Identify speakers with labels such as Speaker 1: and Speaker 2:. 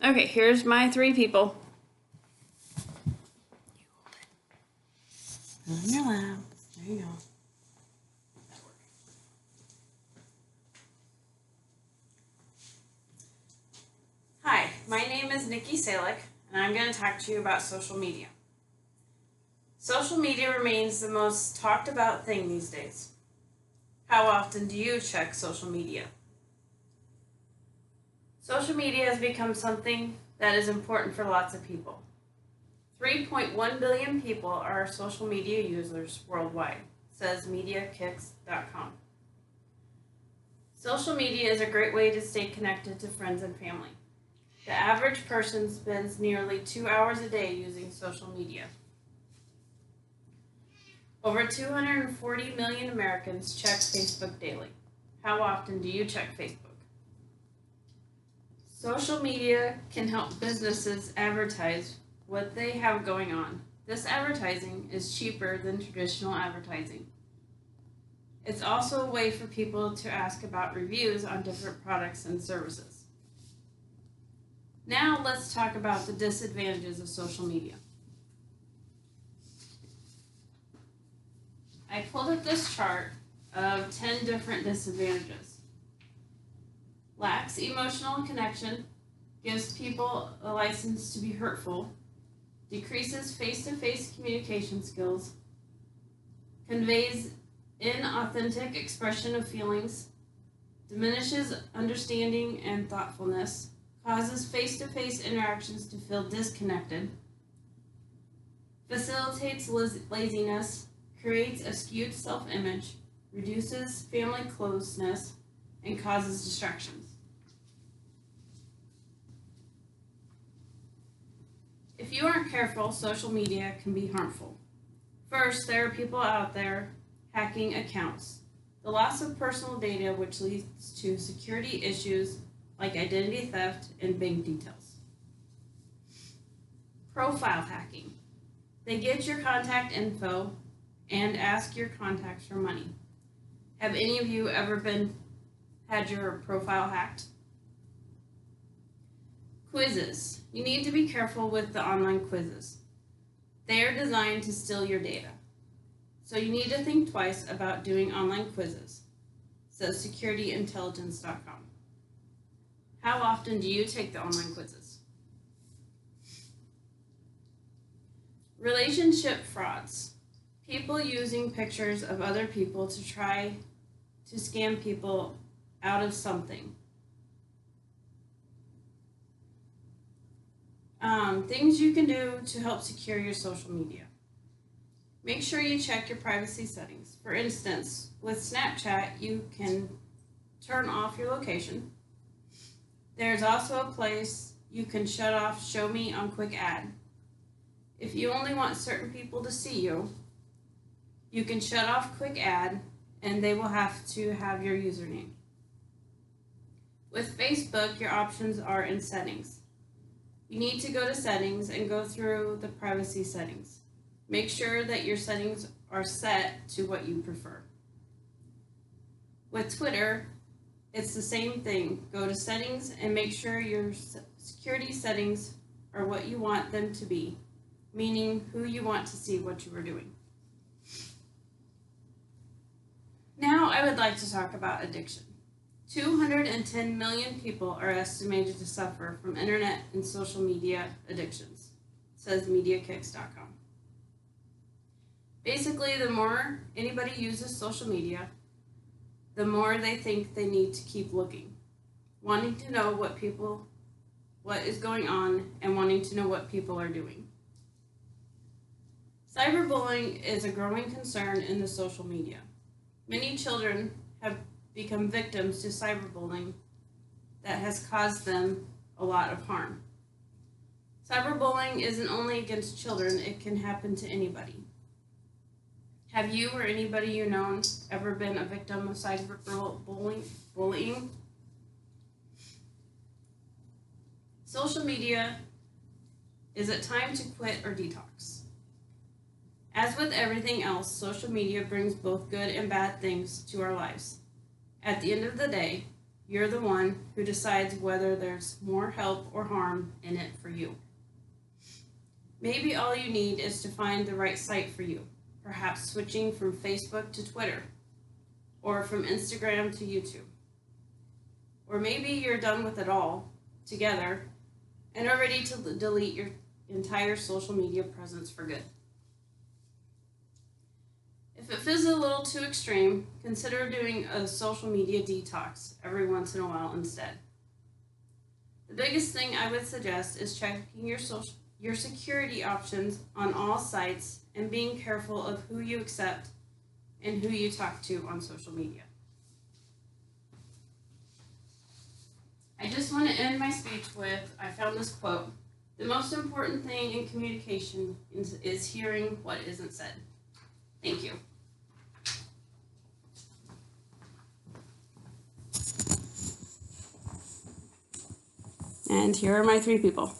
Speaker 1: Okay, here's my three people.
Speaker 2: On your lap. There you go. Hi, my name is Nikki Salek, and I'm going to talk to you about social media. Social media remains the most talked about thing these days. How often do you check social media? Social media has become something that is important for lots of people. 3.1 billion people are social media users worldwide, says MediaKicks.com. Social media is a great way to stay connected to friends and family. The average person spends nearly 2 hours a day using social media. Over 240 million Americans check Facebook daily. How often do you check Facebook? Social media can help businesses advertise what they have going on. This advertising is cheaper than traditional advertising. It's also a way for people to ask about reviews on different products and services. Now let's talk about the disadvantages of social media. I pulled up this chart of 10 different disadvantages. Lacks emotional connection, gives people a license to be hurtful, decreases face-to-face communication skills, conveys inauthentic expression of feelings, diminishes understanding and thoughtfulness, causes face-to-face interactions to feel disconnected, facilitates laziness, creates a skewed self-image, reduces family closeness, and causes distractions. If you aren't careful, social media can be harmful. First, there are people out there hacking accounts. The loss of personal data, which leads to security issues like identity theft and bank details. Profile hacking. They get your contact info and ask your contacts for money. Have any of you ever had your profile hacked? Quizzes. You need to be careful with the online quizzes. They are designed to steal your data. So you need to think twice about doing online quizzes, says securityintelligence.com. How often do you take the online quizzes? Relationship frauds. People using pictures of other people to try to scam people out of something. Things you can do to help secure your social media. Make sure you check your privacy settings. For instance, with Snapchat, you can turn off your location. There's also a place you can shut off Show Me on Quick Add. If you only want certain people to see you, you can shut off Quick Add and they will have to have your username. With Facebook, your options are in settings. You need to go to settings and go through the privacy settings. Make sure that your settings are set to what you prefer. With Twitter, it's the same thing. Go to settings and make sure your security settings are what you want them to be, meaning who you want to see what you are doing. Now I would like to talk about addiction. 210 million people are estimated to suffer from internet and social media addictions, says MediaKicks.com. Basically, the more anybody uses social media, the more they think they need to keep looking, wanting to know what is going on, and wanting to know what people are doing. Cyberbullying is a growing concern in the social media. Many children have become victims to cyberbullying that has caused them a lot of harm. Cyberbullying isn't only against children, it can happen to anybody. Have you or anybody you know ever been a victim of cyberbullying? Social media, is it time to quit or detox? As with everything else, social media brings both good and bad things to our lives. At the end of the day, you're the one who decides whether there's more help or harm in it for you. Maybe all you need is to find the right site for you, perhaps switching from Facebook to Twitter, or from Instagram to YouTube. Or maybe you're done with it all together and are ready to delete your entire social media presence for good. If it feels a little too extreme, consider doing a social media detox every once in a while instead. The biggest thing I would suggest is checking your security options on all sites and being careful of who you accept and who you talk to on social media. I just want to end my speech with, I found this quote: "The most important thing in communication is hearing what isn't said." Thank you. And here are my 3 people.